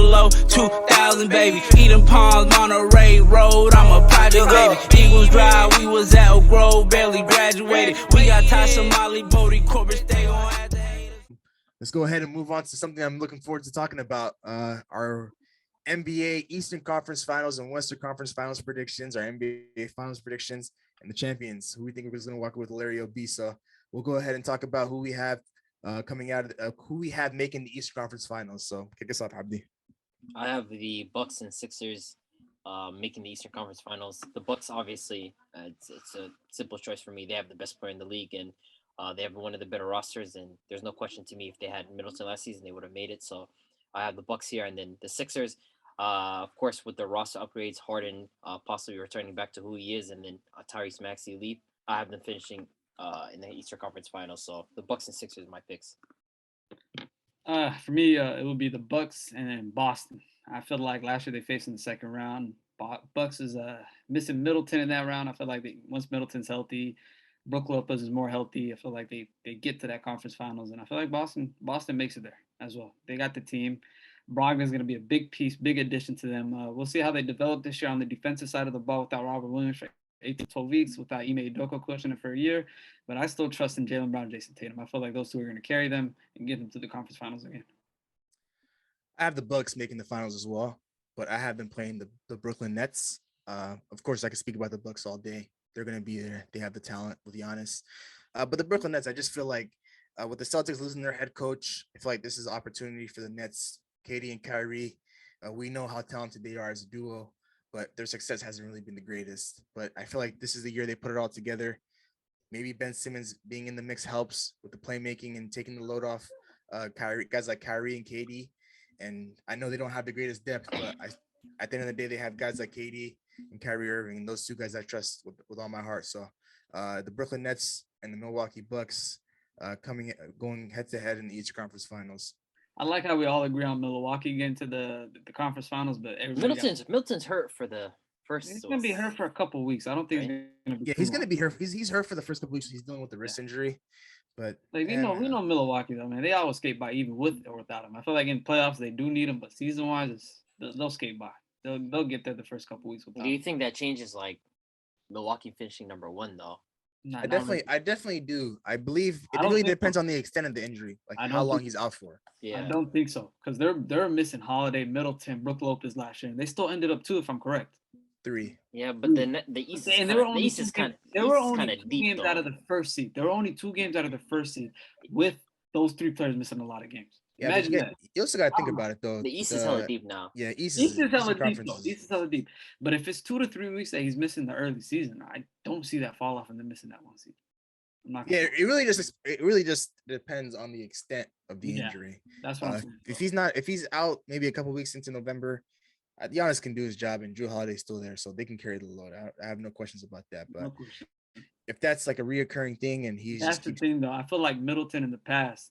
00 2000, baby. Eden Palms, Monterey Road. I'm a project baby. Eagles Drive, we was at Oak Grove, barely graduated. We got Tasha, Molly, Bodie, Corbett, stay on at the haters. Let's go ahead and move on to something I'm looking forward to talking about. Our NBA Eastern Conference Finals and Western Conference Finals predictions, our NBA Finals predictions, and the champions, who we think we're going to walk with Larry B. So we'll go ahead and talk about who we have coming out of who we have making the Eastern Conference Finals. So kick us off, Abdi. I have the Bucks and Sixers making the Eastern Conference Finals. The Bucks, obviously, it's a simple choice for me. They have the best player in the league, and they have one of the better rosters. And there's no question to me, if they had Middleton last season, they would have made it. So I have the Bucks here, and then the Sixers. Of course, with the roster upgrades, Harden possibly returning back to who he is, and then Tyrese Maxey elite. I have them finishing in the Eastern Conference Finals. So the Bucks and Sixers are my picks. For me, it would be the Bucks and then Boston. I feel like last year they faced in the second round. Bucks is missing Middleton in that round. I feel like once Middleton's healthy, Brook Lopez is more healthy. I feel like they get to that conference finals, and I feel like Boston makes it there as well. They got the team. Brogdon's going to be a big piece, big addition to them. We'll see how they develop this year on the defensive side of the ball without Robert Williams for 8 to 12 weeks, without Ime Udoka coaching it for a year. But I still trust in Jaylen Brown and Jason Tatum. I feel like those two are going to carry them and get them to the conference finals again. I have the Bucks making the finals as well, but I have been playing the Brooklyn Nets. Of course, I could speak about the Bucks all day. They're going to be there. They have the talent, to be honest. But the Brooklyn Nets, I just feel like with the Celtics losing their head coach, I feel like this is an opportunity for the Nets, Katie and Kyrie. We know how talented they are as a duo, but their success hasn't really been the greatest. But I feel like this is the year they put it all together. Maybe Ben Simmons being in the mix helps with the playmaking and taking the load off guys like Kyrie and Katie. And I know they don't have the greatest depth, but at the end of the day, they have guys like Katie and Kyrie Irving, and those two guys I trust with all my heart. So the Brooklyn Nets and the Milwaukee Bucks going head to head in the Eastern Conference Finals. I like how we all agree on Milwaukee getting to the conference finals, but Middleton's hurt for the first. He's gonna be hurt for a couple of weeks. I don't think. Right? He's gonna be. Yeah, he's gonna be hurt. He's hurt for the first couple of weeks. He's dealing with the wrist injury. But like we know Milwaukee though, man. They always skate by even with or without him. I feel like in playoffs they do need him, but season wise, they'll skate by. They'll get there the first couple weeks. Do you think that changes like Milwaukee finishing number one though? I definitely do. I believe it really depends on the extent of the injury, like how long he's out for. Yeah, I don't think so because they're missing Holiday, Middleton, Brook Lopez last year, and they still ended up 2, if I'm correct. 3. Yeah, but the East is kind of there were only 2 games out of the first seed. There were only 2 games out of the first seed with those 3 players missing a lot of games. Yeah, you also got to think about it though. The East is hella deep now. Yeah, East is hella deep. East is hella deep. But if it's 2 to 3 weeks that he's missing the early season, I don't see that fall off and then missing that one season. It really just depends on the extent of the injury. That's what I'm saying. If he's out maybe a couple weeks into November, Giannis can do his job, and Drew Holiday's still there, so they can carry the load. I have no questions about that. But if that's like a reoccurring thing, and that's the thing, though. I feel like Middleton in the past,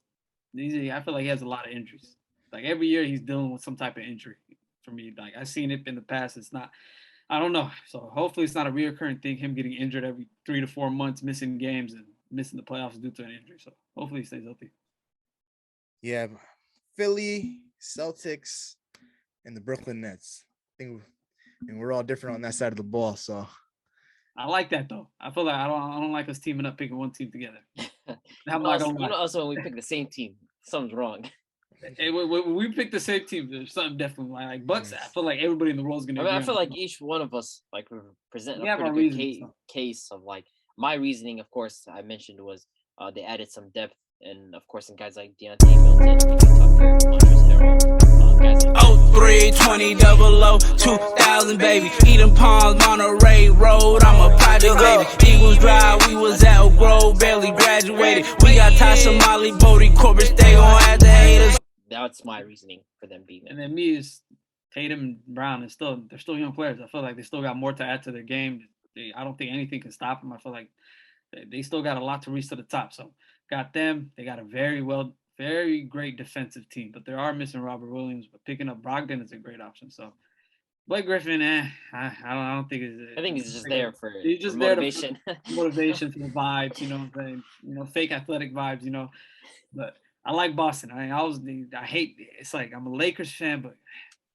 I feel like he has a lot of injuries. Like every year, he's dealing with some type of injury. For me, like I've seen it in the past. It's not. I don't know. So hopefully, it's not a reoccurring thing. Him getting injured every 3 to 4 months, missing games and missing the playoffs due to an injury. So hopefully, he stays healthy. Yeah, Philly, Celtics, and the Brooklyn Nets. I think we're all different on that side of the ball. So I like that though. I feel like I don't like us teaming up, picking one team together. Also, when we pick the same team, something's wrong. Hey, when we pick the same team, there's something definitely like Bucks. I feel like everybody in the world is gonna. I feel like each one of us like present a pretty good case of like my reasoning. Of course, I mentioned was they added some depth, and of course, in guys like Deontay Milton, Tucker, Montrezl Harrell, guys like 03 20 2000, baby. Eden Palms, Monterey Road. I'm a project baby. Eagles Drive, we was at Oak Grove, barely graduated. We got Tasha, Molly, Bodie, Corbett, stay on at the haters. That's my reasoning for them beating them. And then me is Tatum and Brown, and they're still young players. I feel like they still got more to add to their game. I don't think anything can stop them. I feel like they still got a lot to reach to the top. So got them. They got a very great defensive team, but they are missing Robert Williams. But picking up Brogdon is a great option. So Blake Griffin, I don't think it's. I think he's just there for motivation. Motivation for the vibes, you know what I'm saying? Fake athletic vibes, But I like Boston. I hate. It's like I'm a Lakers fan, but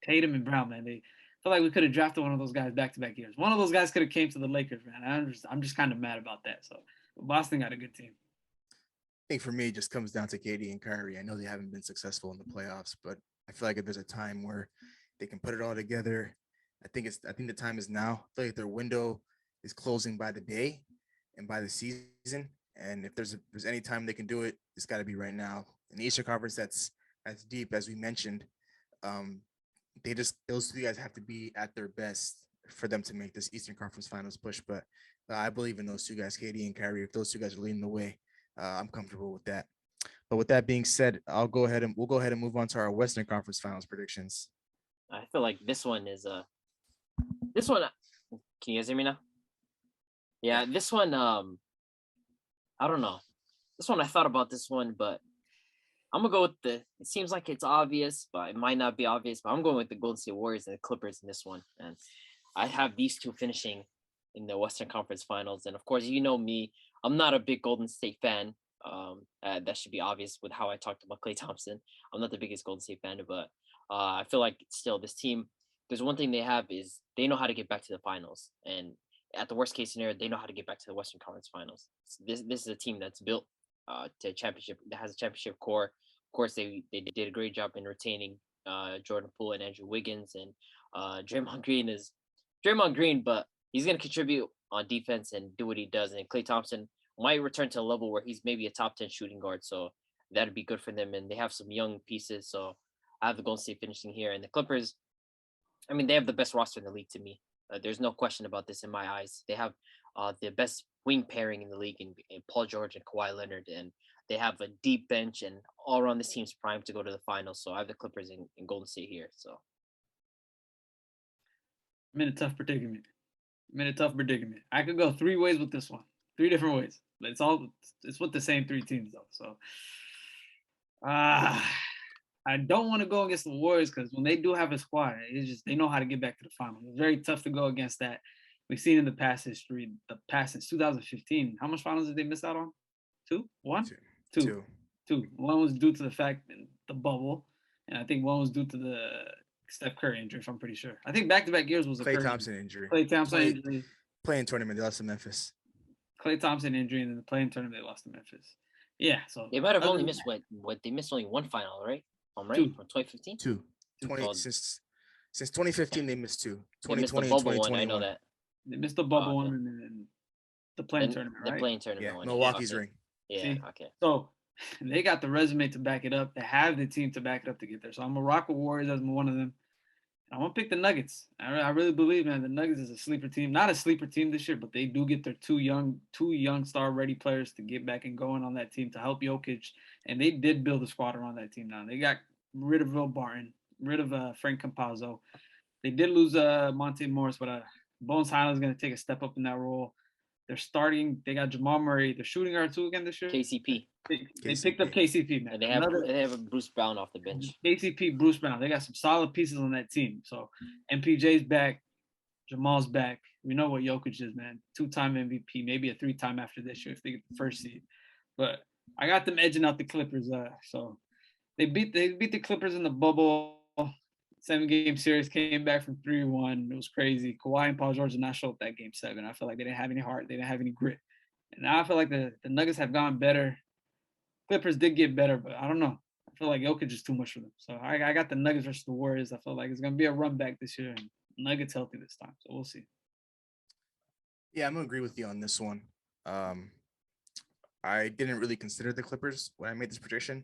Tatum and Brown, man. They feel like we could have drafted one of those guys back-to-back years. One of those guys could have came to the Lakers, man. I'm just kind of mad about that. So Boston got a good team. I think for me, it just comes down to KD and Kyrie. I know they haven't been successful in the playoffs, but I feel like if there's a time where they can put it all together, I think the time is now. I feel like their window is closing by the day and by the season. And if there's any time they can do it, it's got to be right now. In the Eastern Conference, that's as deep as we mentioned. Um, those two guys have to be at their best for them to make this Eastern Conference Finals push. But I believe in those two guys, KD and Kyrie. If those two guys are leading the way, I'm comfortable with that. But with that being said, we'll go ahead and move on to our Western Conference Finals predictions. I feel like this one is this one. Can you guys hear me now? Yeah, this one. I don't know. This one I thought about this one, but I'm gonna go with the. It seems like it's obvious, but it might not be obvious. But I'm going with the Golden State Warriors and the Clippers in this one, and I have these two finishing in the Western Conference Finals. And of course, you know me, I'm not a big Golden State fan. That should be obvious with how I talked about Klay Thompson. I'm not the biggest Golden State fan, but I feel like still this team. There's one thing they have is they know how to get back to the finals, and at the worst case scenario, they know how to get back to the Western Conference Finals. So this is a team that's built to championship, that has a championship core. Of course, they did a great job in retaining Jordan Poole and Andrew Wiggins, and Draymond Green is Draymond Green, but he's going to contribute on defense and do what he does. And Klay Thompson might return to a level where he's maybe a top 10 shooting guard. So that'd be good for them. And they have some young pieces. So I have the Golden State finishing here. And the Clippers, I mean, they have the best roster in the league to me. There's no question about this in my eyes. They have the best wing pairing in the league in Paul George and Kawhi Leonard. And they have a deep bench, and all around this team's primed to go to the finals. So I have the Clippers in Golden State here. So I'm in a tough predicament. I could go three ways with this one, three different ways. But it's with the same three teams though. So I don't want to go against the Warriors because when they do have a squad, it's just they know how to get back to the finals. It's very tough to go against that. We've seen in the past history, since 2015, how much finals did they miss out on? Two? One? Two. One was due to the fact that the bubble, and I think one was due to the Steph Curry injury, if I'm pretty sure. I think back-to-back years was a Klay Thompson injury. Klay Thompson injury. Playing tournament, they lost to Memphis. Klay Thompson injury, and then the playing tournament, they lost to Memphis. Yeah, so they might have only missed what they missed only one final, right? I'm right. From 2015. Two. Since 2015 they missed two. 2020 they missed the bubble one. I know that. They missed the bubble one and then the playing tournament, right? The playing tournament yeah, one. Milwaukee's ring. Yeah, See? okay. So they got the resume to back it up. They have the team to back it up to get there. So I'm gonna rock with Warriors as one of them. I'm gonna pick the Nuggets. I really believe, man, the Nuggets is a sleeper team. Not a sleeper team this year, but they do get their two young star-ready players to get back and going on that team to help Jokic. And they did build a squad around that team now. They got rid of Will Barton, rid of Frank Campazzo. They did lose Monte Morris, but Bones Highland's gonna take a step up in that role. They're starting. They got Jamal Murray. They're shooting guard too again this year. KCP. They picked up KCP, man. And they have a Bruce Brown off the bench. KCP, Bruce Brown. They got some solid pieces on that team. So MPJ's back. Jamal's back. We know what Jokic is, man. 2-time MVP, maybe a 3-time after this year if they get the first seed. But I got them edging out the Clippers. So they beat the Clippers in the bubble. 7-game series, came back from 3-1. It was crazy. Kawhi and Paul George did not show up that game 7. I feel like they didn't have any heart. They didn't have any grit. And now I feel like the Nuggets have gone better. Clippers did get better, but I don't know. I feel like Jokic is too much for them. So I got the Nuggets versus the Warriors. I feel like it's going to be a run back this year. And Nuggets healthy this time. So we'll see. Yeah, I'm going to agree with you on this one. I didn't really consider the Clippers when I made this prediction.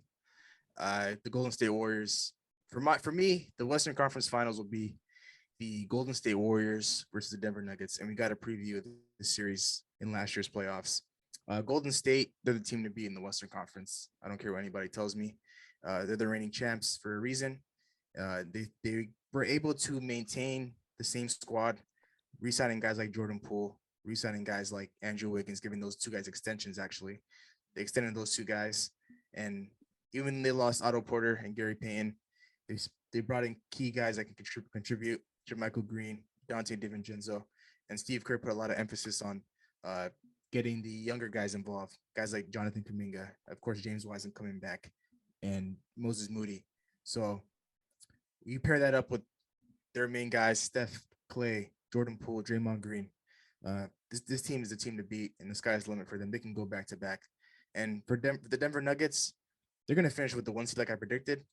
The Golden State Warriors, for me, the Western Conference Finals will be the Golden State Warriors versus the Denver Nuggets, and we got a preview of the series in last year's playoffs. Golden State, they're the team to beat in the Western Conference. I don't care what anybody tells me. They're the reigning champs for a reason. They were able to maintain the same squad, re-signing guys like Jordan Poole, re-signing guys like Andrew Wiggins, giving those two guys extensions, actually. They extended those two guys, and even they lost Otto Porter and Gary Payton, they brought in key guys that can contribute. Jermichael Green, Dante DiVincenzo, and Steve Kerr put a lot of emphasis on getting the younger guys involved, guys like Jonathan Kuminga, of course, James Wiseman coming back, and Moses Moody. So you pair that up with their main guys, Steph, Clay, Jordan Poole, Draymond Green. This team is the team to beat, and the sky's the limit for them. They can go back to back. And for the Denver Nuggets, they're going to finish with the 1 seed like I predicted,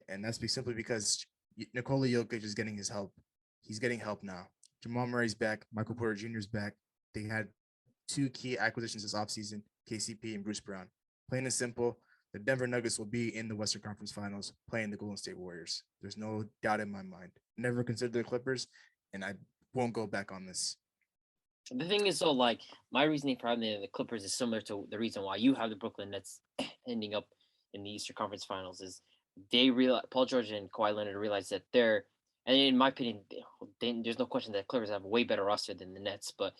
and that's simply because Nikola Jokic is getting his help. He's getting help now. Jamal Murray's back. Michael Porter Jr. is back. They had 2 key acquisitions this offseason, KCP and Bruce Brown. Plain and simple, the Denver Nuggets will be in the Western Conference Finals playing the Golden State Warriors. There's no doubt in my mind. Never considered the Clippers, and I won't go back on this. The thing is, though, like my reasoning for having the Clippers is similar to the reason why you have the Brooklyn Nets ending up in the Eastern Conference Finals. Is they realize Paul George and Kawhi Leonard realize that and in my opinion, there's no question that Clippers have a way better roster than the Nets, but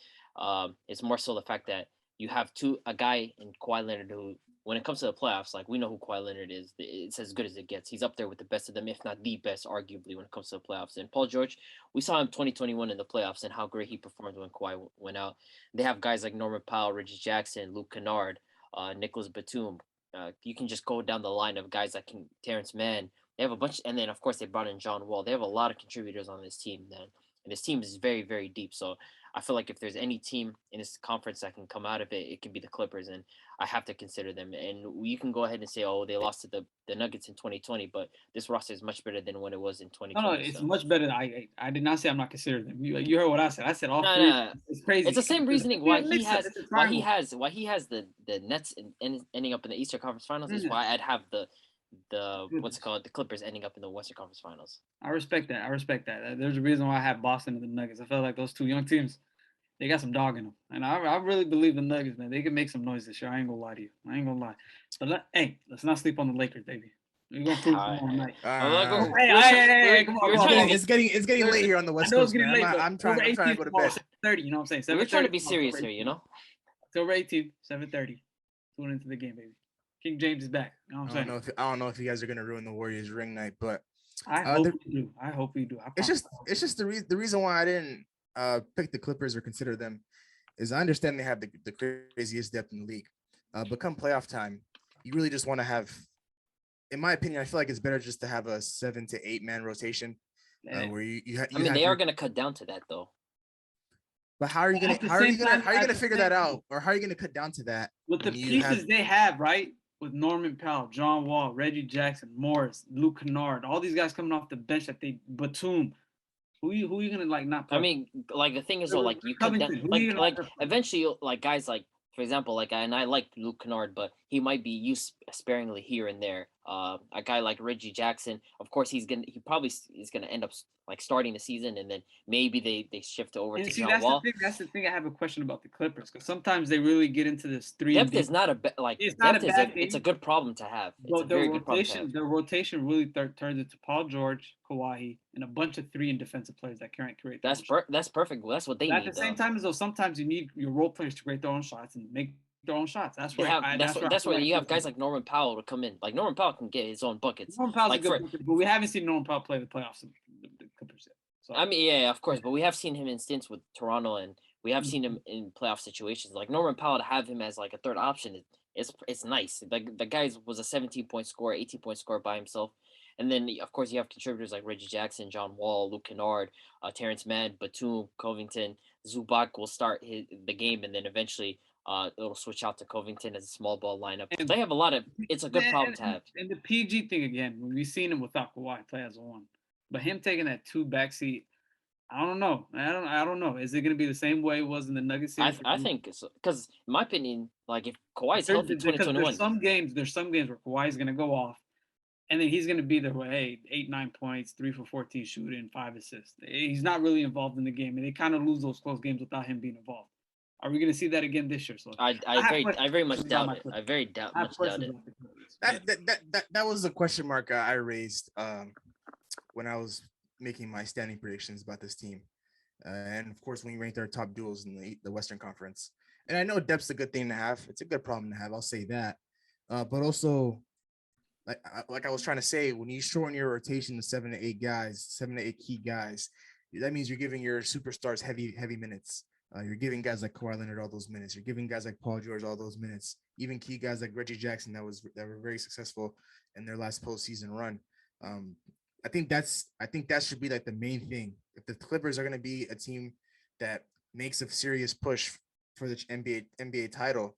it's more so the fact that you have a guy in Kawhi Leonard who, when it comes to the playoffs, like we know who Kawhi Leonard is. It's as good as it gets. He's up there with the best of them, if not the best, arguably, when it comes to the playoffs. And Paul George, we saw him 2021 in the playoffs and how great he performed when Kawhi went out. They have guys like Norman Powell, Reggie Jackson, Luke Kennard, Nicholas Batum. You can just go down the line of guys like Terrence Mann. They have a bunch, and then of course they brought in John Wall. They have a lot of contributors on this team, then, and this team is very, very deep. So I feel like if there's any team in this conference that can come out of it, it can be the Clippers, and I have to consider them. And you can go ahead and say, oh, they lost to the Nuggets in 2020, but this roster is much better than when it was in 2020. No, it's much better. I did not say I'm not considering them. You heard what I said. I said all three. No. It's crazy. It's the same reasoning why he has the Nets ending up in the Eastern Conference Finals is why I'd have the what's it called, the Clippers ending up in the Western Conference Finals. I respect that. There's a reason why I have Boston and the Nuggets. I felt like those two young teams, they got some dog in them, and I really believe the Nuggets, man. They can make some noise this year. I ain't gonna lie to you. But let's not sleep on the Lakers, baby. We're gonna prove tomorrow night. Hey, come on. It's getting late here on the West Coast. I'm trying to go to bed. 7:30, you know what I'm saying? We're trying to be serious here, you know. October 18th, 7:30. Tune into the game, baby. King James is back. You know what I'm saying? I don't know if you guys are gonna ruin the Warriors ring night, but I hope we do. It's just the reason why I didn't pick the Clippers or consider them is I understand they have the craziest depth in the league, but come playoff time, you really just want to have, in my opinion, I feel like it's better just to have a 7 to 8 man rotation where they are going to cut down to that though. But how are you going to figure that out, or how are you going to cut down to that with the pieces they have, right? With Norman Powell, John Wall, Reggie Jackson, Morris, Luke Kennard, all these guys coming off the bench Batum. Who are you gonna not play? I mean, like the thing is though, like you cut down, like eventually, like guys like, for example, like, and I like Luke Kennard, but he might be used sparingly here and there. A guy like Reggie Jackson, of course, he probably is gonna end up like starting the season, and then maybe they shift over to John Wall. That's the thing. I have a question about the Clippers because sometimes they really get into this three. Depth is not it's a good problem to have. It's a very good problem to have. The rotation really turns into Paul George, Kawhi, and a bunch of 3 and defensive players that can't create. That's perfect. Well, that's what they need. At the same time, as though sometimes you need your role players to create their own shots and make their own shots. That's where you have guys like Norman Powell to come in. Like Norman Powell can get his own buckets. Norman Powell's a good bucket, but we haven't seen Norman Powell play the playoffs in the Clippers yet. So. I mean, yeah, of course, but we have seen him in stints with Toronto, and we have seen him in playoff situations. Like Norman Powell, to have him as like a third option, it's nice. Like the guy was a 17-point scorer, 18-point scorer by himself. And then, of course, you have contributors like Reggie Jackson, John Wall, Luke Kennard, Terrence Mann, Batum, Covington. Zubac will start the game, and then eventually it'll switch out to Covington as a small ball lineup. And they have a lot of – it's a good problem to have. And the PG thing, again, we've seen him without Kawhi play as a one. But him taking that 2 backseat, I don't know. I don't know. Is it going to be the same way it was in the Nuggets series? I think it's – because in my opinion, like if Kawhi's healthy 2021 – there's some games where Kawhi's going to go off. And then he's going to be there with 8, 9 points, 3 for 14 shooting, 5 assists. He's not really involved in the game, and they kind of lose those close games without him being involved. Are we going to see that again this year? So I very much doubt it. I very much doubt it. That was a question mark I raised when I was making my standing predictions about this team, and of course when we ranked our top duos in the Western Conference. And I know depth's a good thing to have. It's a good problem to have. I'll say that, but also. Like I was trying to say, when you shorten your rotation to 7 to 8 guys, 7 to 8 key guys, that means you're giving your superstars heavy minutes. You're giving guys like Kawhi Leonard all those minutes. You're giving guys like Paul George all those minutes. Even key guys like Reggie Jackson that were very successful in their last postseason run. that should be like the main thing. If the Clippers are going to be a team that makes a serious push for the NBA title,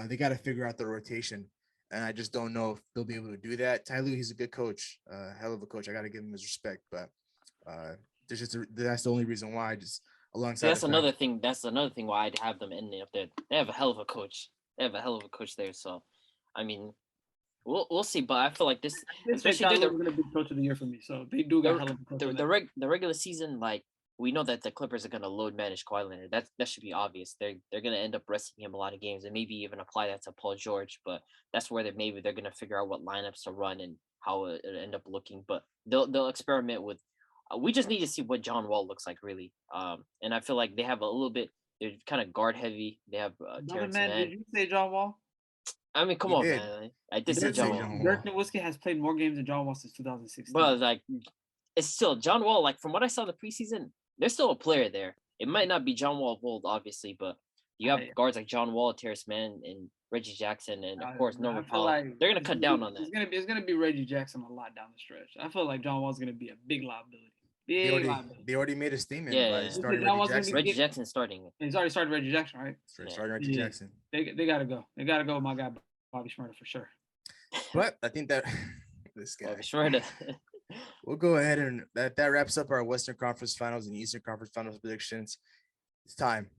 they got to figure out the rotation. And I just don't know if they'll be able to do that. Ty Lue, he's a good coach, hell of a coach. I got to give him his respect, but that's the only reason why. Just alongside That's another thing. That's another thing why I'd have them ending up there. They have a hell of a coach. They have a hell of a coach there. So, I mean, we'll see. But I feel like this, especially they're going to be coach of the year for me. So they do got hell of a coach. The regular season, like we know that the Clippers are going to load manage Kawhi Leonard. That should be obvious. They're going to end up resting him a lot of games and maybe even apply that to Paul George. But that's where they're going to figure out what lineups to run and how it'll end up looking. But they'll experiment with. We just need to see what John Wall looks like, really. And I feel like they have a little bit. They're kind of guard heavy. They have Terrence Mann. Did you say John Wall? I mean, come on, man. I did say John Wall. Dirk Nowitzki has played more games than John Wall since 2016. But like, it's still John Wall. Like from what I saw in the preseason, there's still a player there. It might not be John Wall of old, obviously, but you have guards like John Wall, Terrence Mann, and Reggie Jackson, and of course Norman Powell. Like they're gonna cut down on that. It's gonna be Reggie Jackson a lot down the stretch. I feel like John Wall's gonna be a big liability. They already made a statement by starting Reggie Jackson. Reggie Jackson starting. He's already started Reggie Jackson, right? Starting Reggie Jackson. They gotta go. They gotta go with my guy Bobby Shmurda for sure. But I think that this guy Bobby Shmurda. We'll go ahead and that wraps up our Western Conference Finals and Eastern Conference Finals predictions. It's time.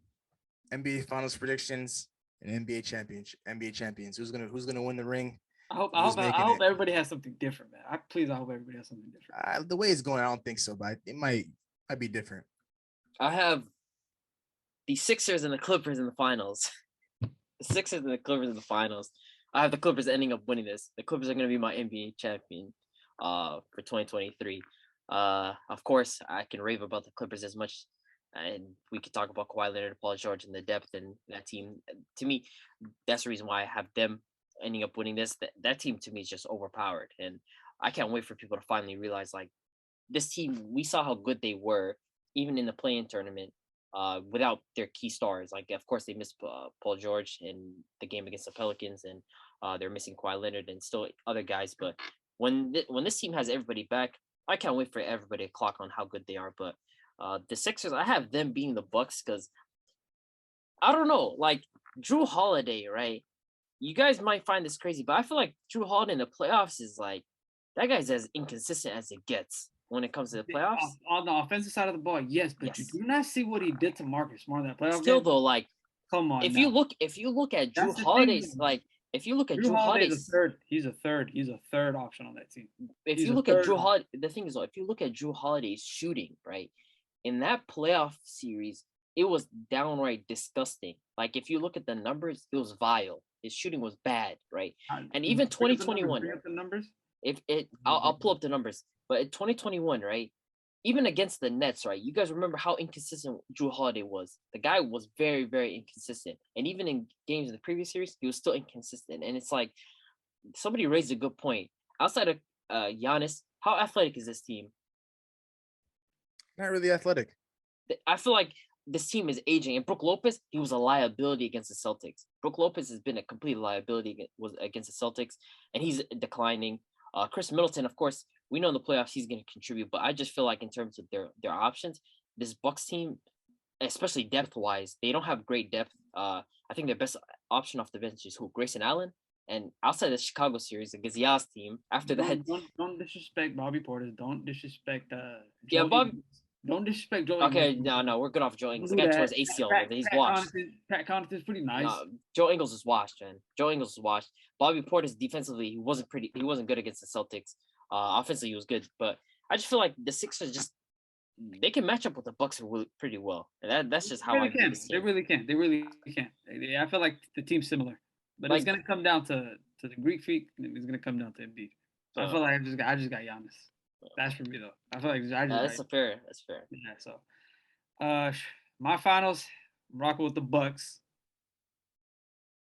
NBA Finals predictions and NBA champions. Who's gonna win the ring? I hope everybody has something different, man. I hope everybody has something different. The way it's going, I don't think so, but it might be different. I have the Sixers and the Clippers in the finals. The Sixers and the Clippers in the finals. I have the Clippers ending up winning this. The Clippers are going to be my NBA champion for 2023. Of course, I can rave about the Clippers as much, and we could talk about Kawhi Leonard and Paul George and the depth in that team. To me, that's the reason why I have them ending up winning this. That team to me is just overpowered, and I can't wait for people to finally realize like this team. We saw how good they were even in the play-in tournament without their key stars. Like of course they missed Paul George in the game against the Pelicans, and they're missing Kawhi Leonard and still other guys. But when this team has everybody back, I can't wait for everybody to clock on how good they are. But the Sixers, I have them being the Bucks because I don't know, like Drew Holiday, right? You guys might find this crazy, but I feel like Drew Holiday in the playoffs is like that guy's as inconsistent as it gets when it comes to the playoffs. On the offensive side of the ball, yes, but you do not see what he did to Marcus Smart in that playoff Still game. Though, like come on. If you look at Drew Holiday's Drew Holiday's he's a third option on that team. If you look at Drew Holiday, the thing is though, if you look at Drew Holiday's shooting, right, in that playoff series, it was downright disgusting. Like if you look at the numbers, it was vile. His shooting was bad, right? And even 2021. The numbers? I'll pull up the numbers. But in 2021, right? Even against the Nets, right? You guys remember how inconsistent Drew Holiday was. The guy was very, very inconsistent. And even in games in the previous series, he was still inconsistent. And it's like somebody raised a good point. Outside of Giannis, how athletic is this team? Not really athletic. I feel like this team is aging. And Brook Lopez, he was a liability against the Celtics. Brook Lopez has been a complete liability against the Celtics, and he's declining. Chris Middleton, of course, we know in the playoffs he's going to contribute, but I just feel like in terms of their options, this Bucks team, especially depth-wise, they don't have great depth. I think their best option off the bench is Grayson Allen. And outside the Chicago series, the Gazia's team, after that... Don't disrespect Bobby Portis. Don't disrespect... Don't disrespect Joe. Okay, no, we're good off Joe Ingles. The guy tore his ACL. He's washed. Pat Connaughton's pretty nice. Joe Ingles is washed, man. Joe Ingles is washed. Bobby Portis defensively, he wasn't good against the Celtics. Offensively, he was good, but I just feel like the Sixers they can match up with the Bucks pretty well, and that's just how I view this team. They really can. I feel like the team's similar, but it's gonna come down to the Greek Freak, and it's gonna come down to Embiid. So I feel like I just got Giannis. That's for me though. I feel like that's fair. Yeah. So, my finals, I'm rocking with the Bucks.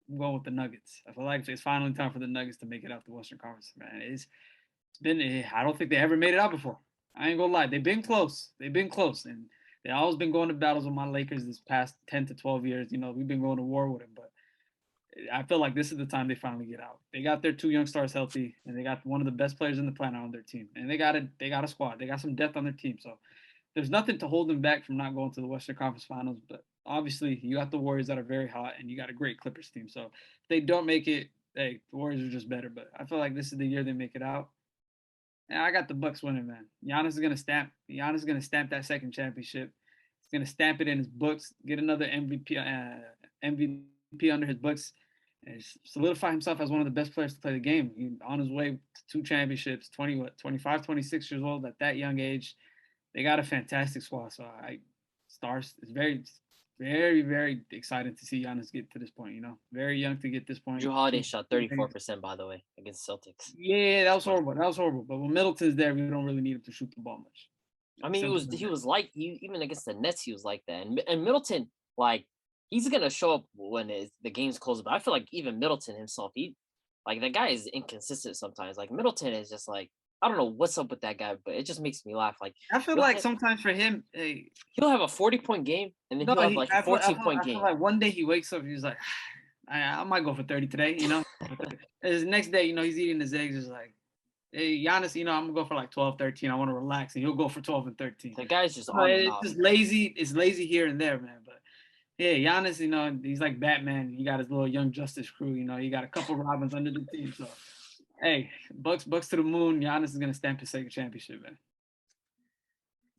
I'm going with the Nuggets. I feel like it's finally time for the Nuggets to make it out the Western Conference. Man, it's been. I don't think they ever made it out before. I ain't gonna lie. They've been close, and they always been going to battles with my Lakers this past 10 to 12 years. You know, we've been going to war with them, but I feel like this is the time they finally get out. They got their 2 young stars healthy, and they got one of the best players in the planet on their team. And they got a squad. They got some depth on their team. So there's nothing to hold them back from not going to the Western Conference Finals. But obviously, you got the Warriors that are very hot, and you got a great Clippers team. So if they don't make it, hey, the Warriors are just better. But I feel like this is the year they make it out. And I got the Bucks winning, man. Giannis is gonna stamp that second championship. He's gonna stamp it in his books, get another MVP under his books, and solidify himself as one of the best players to play the game. He's on his way to 2 championships, 25, 26 years old at that young age. They got a fantastic squad. So it's very, very, very exciting to see Giannis get to this point. Very young to get this point. Drew Holiday shot 34%, by the way, against Celtics. Yeah, that was horrible. But when Middleton's there, we don't really need him to shoot the ball much. I mean, he was like, even against the Nets, he was like that. And Middleton, like, he's gonna show up when the game's close. But I feel like even Middleton himself, the guy is inconsistent sometimes. Like Middleton is just like, I don't know what's up with that guy, but it just makes me laugh. Like I feel like sometimes for him, he'll have a 40-point game, and then he'll have like a 14-point game. I feel like one day he wakes up, he's like, I might go for 30 today, His next day, he's eating his eggs, he's like, hey, Giannis, I'm gonna go for like 12, 13. I want to relax, and he'll go for 12 and 13. The guy's just it's just lazy. It's lazy here and there, man. But yeah, Giannis, he's like Batman. He got his little Young Justice crew. He got a couple Robins under the team. So hey, Bucks to the moon. Giannis is gonna stamp his second championship, man.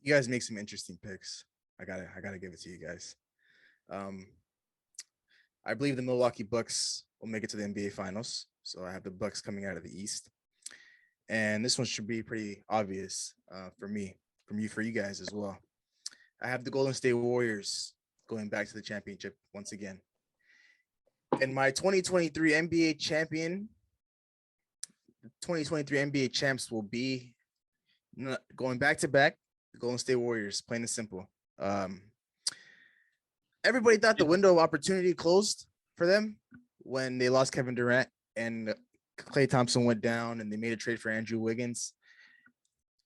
You guys make some interesting picks. I gotta give it to you guys. I believe the Milwaukee Bucks will make it to the NBA Finals. So I have the Bucks coming out of the East. And this one should be pretty obvious for you guys as well. I have the Golden State Warriors going back to the championship once again. And my 2023 NBA champion, the 2023 NBA champs will be going back to back, the Golden State Warriors, plain and simple. Everybody thought the window of opportunity closed for them when they lost Kevin Durant and Klay Thompson went down and they made a trade for Andrew Wiggins.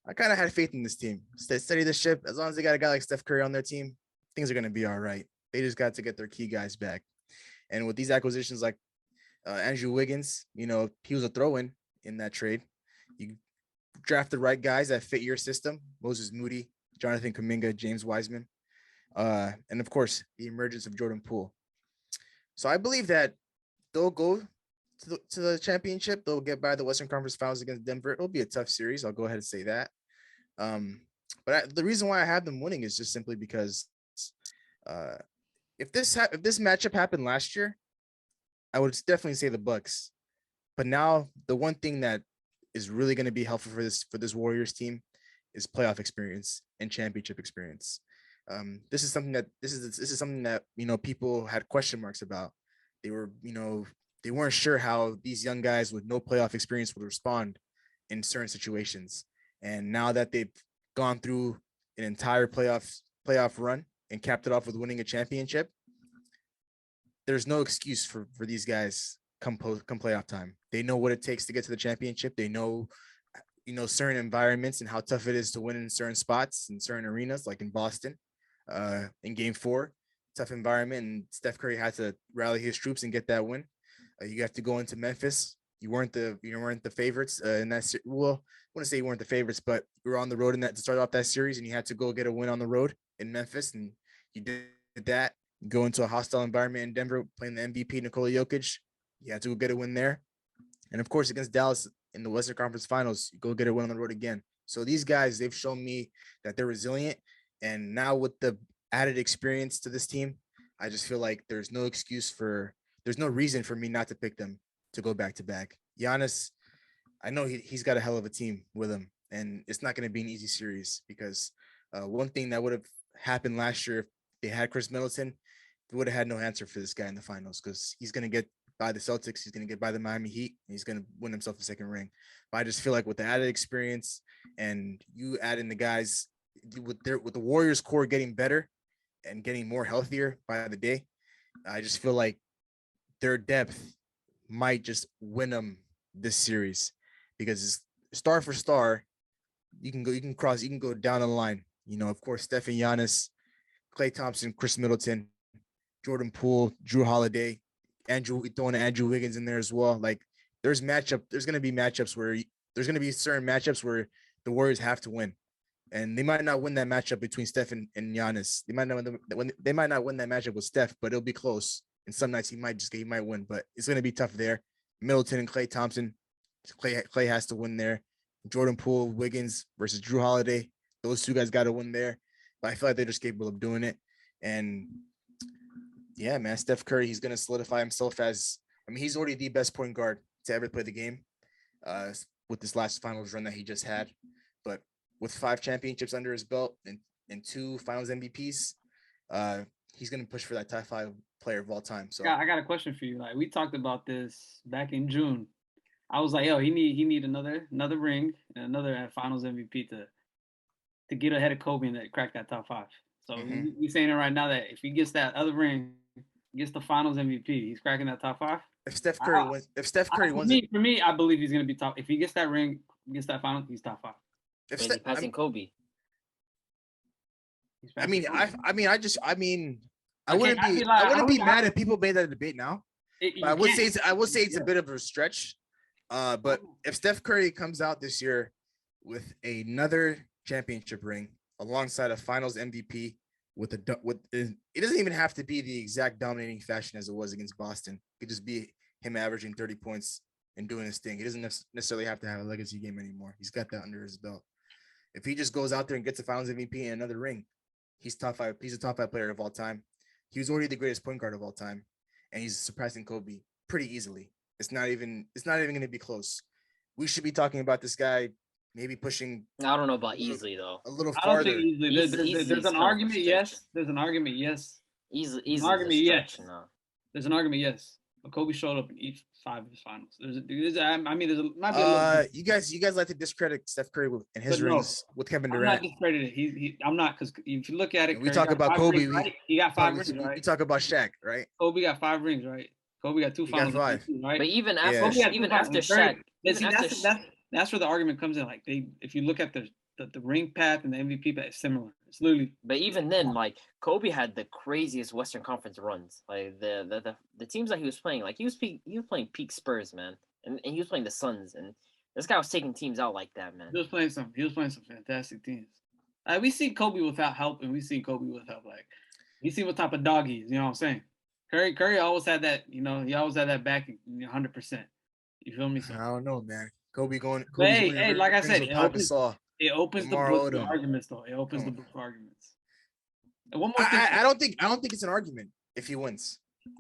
I kind of had faith in this team. Steady the ship. As long as they got a guy like Steph Curry on their team, things are going to be all right. They just got to get their key guys back. And with these acquisitions like Andrew Wiggins, he was a throw-in in that trade. You draft the right guys that fit your system: Moses Moody, Jonathan Kuminga, James Wiseman, and of course, the emergence of Jordan Poole. So I believe that they'll go to the championship. They'll get by the Western Conference Finals against Denver. It'll be a tough series. I'll go ahead and say that. But the reason why I have them winning is just simply because if this matchup happened last year, I would definitely say the Bucks. But now the one thing that is really going to be helpful for this Warriors team is playoff experience and championship experience. This is something that people had question marks about. They were they weren't sure how these young guys with no playoff experience would respond in certain situations. And now that they've gone through an entire playoff run and capped it off with winning a championship, there's no excuse for these guys come playoff time. They know what it takes to get to the championship. They know, certain environments and how tough it is to win in certain spots, in certain arenas, like in Boston, in Game 4, tough environment. And Steph Curry had to rally his troops and get that win. You have to go into Memphis. You weren't the favorites in that. Well, I wouldn't say you weren't the favorites, but you were on the road in that to start off that series, and you had to go get a win on the road in Memphis, and you did that. Go into a hostile environment in Denver, playing the MVP Nikola Jokic. You had to go get a win there, and of course against Dallas in the Western Conference Finals, you go get a win on the road again. So these guys, they've shown me that they're resilient, and now with the added experience to this team, I just feel like there's no reason for me not to pick them to go back to back. Giannis, I know he's got a hell of a team with him, and it's not going to be an easy series because one thing that would have happened last year if they had Chris Middleton, they would have had no answer for this guy in the finals because he's going to get by the Celtics, he's going to get by the Miami Heat, and he's going to win himself a second ring. But I just feel like with the added experience and you add in the guys with the Warriors core getting better and getting more healthier by the day, I just feel like their depth might just win them this series because star for star, you can go down the line. Of course, Steph and Giannis, Klay Thompson, Chris Middleton, Jordan Poole, Drew Holiday, throwing Andrew Wiggins in there as well. Like there's gonna be matchups where there's gonna be certain matchups where the Warriors have to win. And they might not win that matchup between Steph and Giannis. They might not win that matchup with Steph, but it'll be close. And some nights he might win, but it's gonna be tough there. Middleton and Klay Thompson. Klay has to win there. Jordan Poole, Wiggins versus Drew Holiday. Those two guys got to win there. But I feel like they're just capable of doing it. And yeah, man, Steph Curry, he's gonna solidify himself as. I mean, he's already the best point guard to ever play the game. With this last finals run that he just had, but with 5 championships under his belt and 2 finals MVPs, he's gonna push for that top 5 player of all time. So I got a question for you. Like we talked about this back in June. I was like, yo, he need another ring and another finals MVP to get ahead of Kobe and crack that top 5. So we saying it right now that if he gets that other ring, gets the finals MVP, he's cracking that top 5. If Steph Curry wins, for me, I believe he's gonna be top. If he gets that ring, gets that final, he's top 5. Is he passing Kobe? I wouldn't be mad if people made that debate now. I would say it's a bit of a stretch. But if Steph Curry comes out this year with another championship ring alongside a finals MVP it doesn't even have to be the exact dominating fashion as it was against Boston. It could just be him averaging 30 points and doing his thing. He doesn't necessarily have to have a legacy game anymore. He's got that under his belt. If he just goes out there and gets a finals MVP and another ring, he's top 5. He's a top 5 player of all time. He was already the greatest point guard of all time, and he's surpassing Kobe pretty easily. It's not even going to be close. We should be talking about this guy maybe pushing. I don't know about easily though. A little farther. I don't think easily. There's an argument. Yes. There's an argument. Yes. Easily. An argument. Yes. No. There's an argument. Yes. But Kobe showed up in each 5 of his finals. You guys like to discredit Steph Curry and his rings with Kevin Durant. I'm not discrediting it. I'm not, because if you look at it, we talk about Kobe. Rings, right? He got 5 rings, right? We talk about Shaq, right? Kobe got 5 rings, right? Kobe got 2 finals, got 5. Right? But even after Shaq, that's where the argument comes in. Like if you look at the ring path and the MVP path, it's similar. It's literally. But even then, like Kobe had the craziest Western Conference runs. Like the teams that he was playing, like he was playing peak Spurs, man, and he was playing the Suns, and this guy was taking teams out like that, man. He was playing some fantastic teams. We see Kobe without help, and we see Kobe with help. Like we see what type of dog he is. You know what I'm saying? Curry always had that. You know, he always had that back 100%. You feel me? So, I don't know, man. Kobe going. Hey, like I said, it opens the book for arguments, though. It opens the book for arguments. And one more thing. I don't think it's an argument if he wins.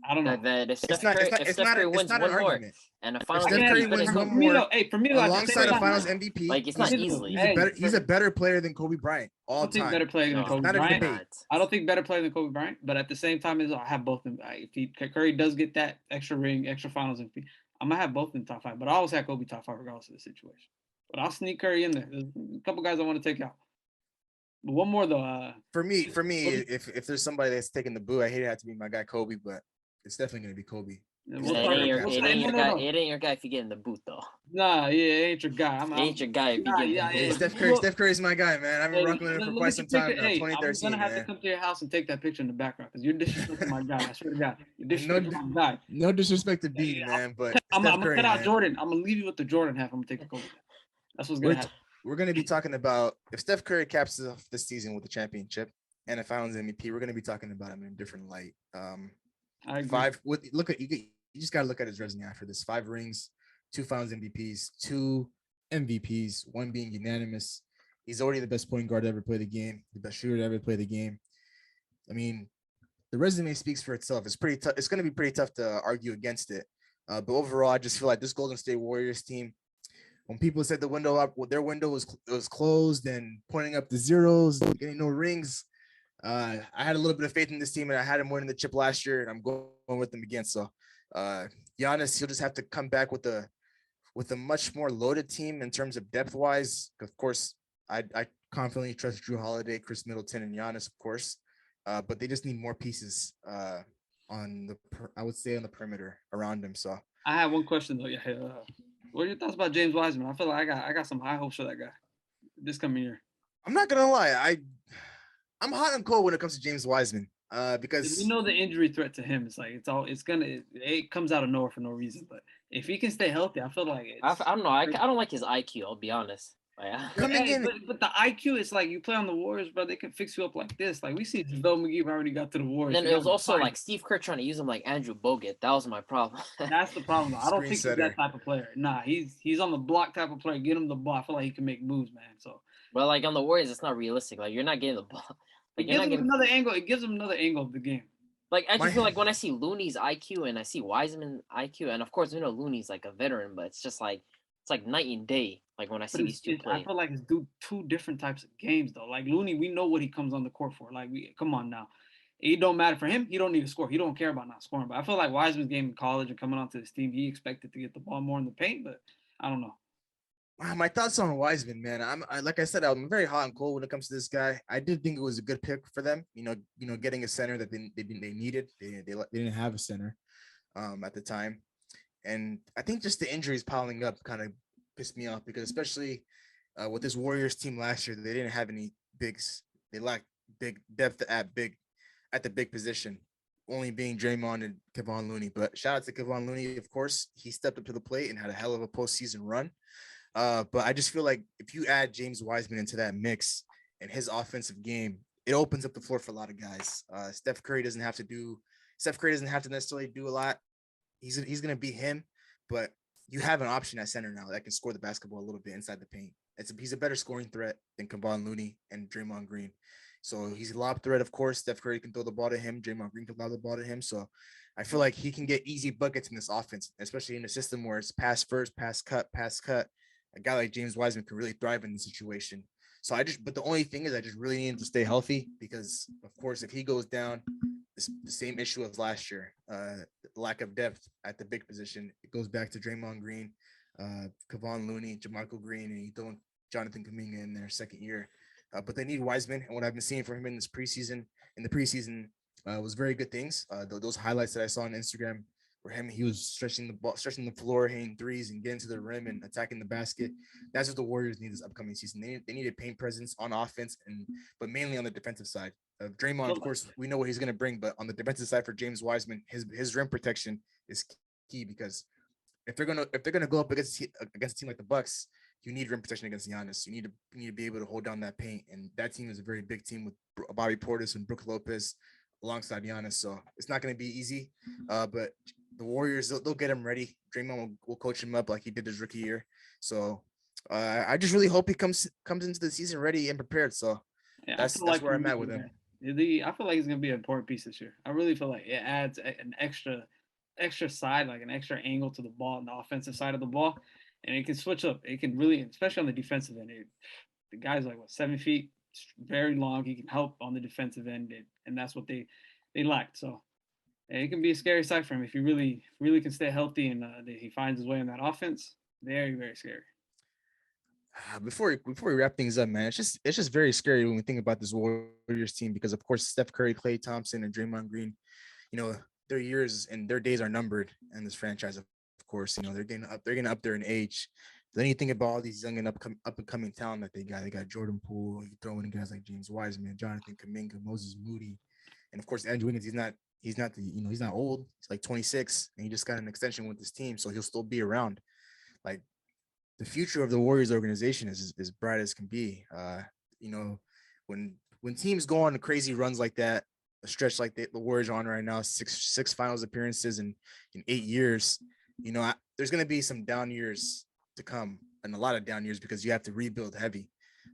I don't know. If Steph Curry wins one more and a finals MVP, for me, alongside a finals MVP, like it's not easily. He's a better player than Kobe Bryant all time. I don't think better player than Kobe Bryant. I don't think better player than Kobe Bryant, but at the same time, I have both of them. If Curry does get that extra ring, extra finals MVP, I'm gonna have both in top 5. But I always have Kobe top 5 regardless of the situation. But I'll sneak Curry in there. There's a couple guys I want to take out. But one more though. For me, if there's somebody that's taking the boo, I hate it to be my guy Kobe, but it's definitely gonna be Kobe. It ain't your guy if you get in the booth though. Nah, yeah, it ain't your guy. It ain't your guy if you get in the booth. Steph Curry's my guy, man. I've been rocking with him for quite some time. 2013. I'm gonna have to come to your house and take that picture in the background because you're disrespecting my guy. I swear to God, you're disrespecting my guy. No disrespect to B, man, but I'm gonna cut out Jordan. I'm gonna leave you with the Jordan half. I'm gonna take the Kobe. That's what's gonna happen. We're gonna be talking about if Steph Curry caps off this season with a championship and a Finals MVP. We're gonna be talking about him in a different light. I agree. You just gotta look at his resume after this: 5 rings, 2 Finals MVPs, 2 MVPs, 1 being unanimous. He's already the best point guard to ever play the game, the best shooter to ever play the game. I mean, the resume speaks for itself. It's pretty tough. It's gonna be pretty tough to argue against it. But overall, I just feel like this Golden State Warriors team, when people said their window was closed and pointing up the zeros, getting no rings, I had a little bit of faith in this team, and I had him winning the chip last year, and I'm going with them again. So, Giannis, he'll just have to come back with a much more loaded team in terms of depth wise. Of course, I confidently trust Drew Holiday, Chris Middleton, and Giannis, of course, but they just need more pieces on the perimeter around him. So I have one question though. Yeah, what are your thoughts about James Wiseman? I feel like I got some high hopes for that guy this coming year. I'm not gonna lie, I'm hot and cold when it comes to James Wiseman. We because know the injury threat to him. It's like it comes out of nowhere for no reason. But if he can stay healthy, I feel like I don't know. I don't like his IQ. I'll be honest. Like, coming Hey, in, but the IQ is like you play on the Warriors, bro. They can fix you up like this. Like we see JaVale McGee already got to the and Warriors. then He it got was in the also finals. like Steve Kerr trying to use him like Andrew Bogut. That was my problem. That's the problem. Though. I don't screen think he's that setter. type of player. Nah, he's on the block type of player. Get him the ball. I feel like he can make moves, man. So But like on the Warriors, it's not realistic. Like you're not getting the ball. Like it you're gives not him getting. another angle. It gives him another angle of the game. Like I just My feel like when I see Looney's IQ and I see Wiseman IQ, and of course we know Looney's like a veteran, but it's just like it's like night and day. Like when I But see these two I play. feel like it's two different types of games though. Like Looney, we know what he comes on the court for. Like we come on now. It don't matter for him. He don't need to score. He don't care about not scoring. But I feel like Wiseman's game in college and coming onto this team, he expected to get the ball more in the paint. But I don't know. my thoughts on Wiseman, man. Like I said, I'm very hot and cold when it comes to this guy. I did think it was a good pick for them. Getting a center that they needed. They didn't have a center at the time, and I think just the injuries piling up kind of pissed me off because especially with this Warriors team last year, they didn't have any bigs. They lacked big depth at the big position, only being Draymond and Kevon Looney. But shout out to Kevon Looney, of course. He stepped up to the plate and had a hell of a postseason run. But I just feel like if you add James Wiseman into that mix and his offensive game, it opens up the floor for a lot of guys. Steph Curry doesn't have to necessarily do a lot. He's gonna be him, but you have an option at center now that can score the basketball a little bit inside the paint. He's a better scoring threat than Kevon Looney and Draymond Green. So he's a lob threat, of course. Steph Curry can throw the ball to him. Draymond Green can lob the ball to him. So I feel like he can get easy buckets in this offense, especially in a system where it's pass first, pass cut, pass cut. A guy like James Wiseman can really thrive in the situation. But the only thing is I just really need him to stay healthy because, of course, if he goes down, it's the same issue as last year, lack of depth at the big position. It goes back to Draymond Green, Kevon Looney, JaMarco Green, and you throw Jonathan Kuminga in their second year. But they need Wiseman, and what I've been seeing from him in the preseason was very good things. Those highlights that I saw on Instagram where he was stretching the floor, hitting threes, and getting to the rim and attacking the basket. That's what the Warriors need this upcoming season. They need a paint presence on offense, but mainly on the defensive side. Draymond, of course, we know what he's going to bring, but on the defensive side for James Wiseman, his rim protection is key because if they're gonna go up against a team like the Bucks, you need rim protection against Giannis. You need to be able to hold down that paint, and that team is a very big team with Bobby Portis and Brook Lopez alongside Giannis. So it's not going to be easy, but the Warriors they'll get him ready. Draymond will coach him up like he did his rookie year. So I just really hope he comes into the season ready and prepared. So Yeah, that's where I'm at with him. I feel like he's gonna be an important piece this year. I really feel like it adds an extra side, like an extra angle to the ball on the offensive side of the ball, and it can switch up. It can really, especially on the defensive end. The guy's like 7 feet, very long. He can help on the defensive end, and that's what they lacked. So it can be a scary sight for him if he really can stay healthy and he finds his way in that offense. Very, very scary. Before we wrap things up, man, it's just very scary when we think about this Warriors team because of course Steph Curry, Klay Thompson, and Draymond Green, their years and their days are numbered in this franchise. Of course, they're getting up there in age. Then you think about all these young and up and coming talent that they got. They got Jordan Poole. You throw in guys like James Wiseman, Jonathan Kuminga, Moses Moody, and of course Andrew Wiggins. He's not old. He's like 26, and he just got an extension with this team, so he'll still be around. Like the future of the Warriors organization is as bright as can be. When teams go on crazy runs like that, a stretch like the Warriors are on right now, six finals appearances in 8 years, there's going to be some down years to come and a lot of down years because you have to rebuild heavy.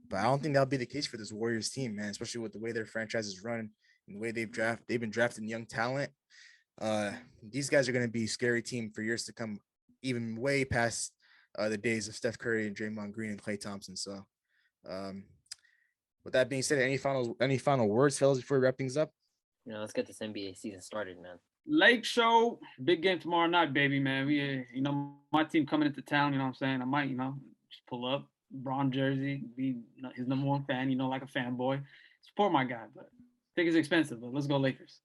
But I don't think that'll be the case for this Warriors team, man, especially with the way their franchise is run and the way they've been drafting young talent. These guys are going to be a scary team for years to come, even way past the days of Steph Curry and Draymond Green and Klay Thompson. So with that being said, any final words, fellas, before we wrap things up? Let's get this NBA season started, man. Lake Show, big game tomorrow night, baby, man. We, my team coming into town, you know what I'm saying? I might, just pull up, Braun jersey, be his number one fan, like a fanboy. Support my guy, but tickets expensive, but let's go Lakers.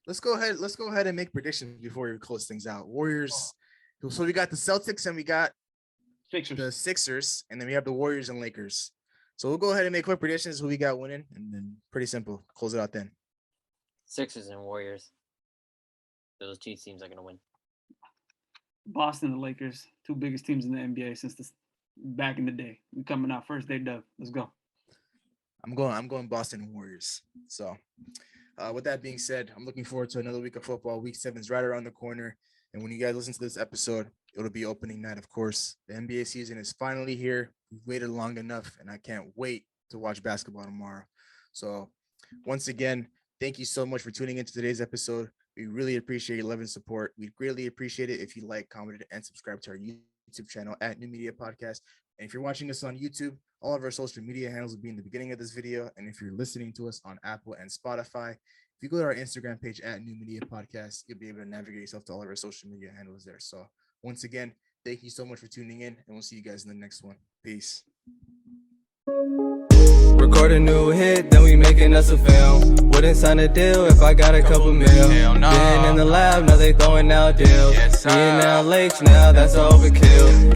Let's go ahead and make predictions before we close things out. Warriors. So we got the Celtics and we got the Sixers, and then we have the Warriors and Lakers. So we'll go ahead and make quick predictions who we got winning, and then pretty simple. Close it out then. Sixers and Warriors. Those two teams are gonna win. Boston and the Lakers, two biggest teams in the NBA since back in the day. We coming out first day dub. Let's go. I'm going Boston Warriors. So with that being said, I'm looking forward to another week of football. Week 7 is right around the corner. And when you guys listen to this episode, it'll be opening night, of course. The NBA season is finally here. We've waited long enough, and I can't wait to watch basketball tomorrow. So once again, thank you so much for tuning into today's episode. We really appreciate your love and support. We'd greatly appreciate it if you like, commented, and subscribe to our YouTube channel at New Media Podcast. And if you're watching us on YouTube, all of our social media handles will be in the beginning of this video. And if you're listening to us on Apple and Spotify, if you go to our Instagram page at New Media Podcast, you'll be able to navigate yourself to all of our social media handles there. So once again, thank you so much for tuning in, and we'll see you guys in the next one. Peace. Record a new hit, then we making us a film. Wouldn't sign a deal if I got a couple mil. Been in the lab, now they throwing out deals. Being out late now, that's overkill.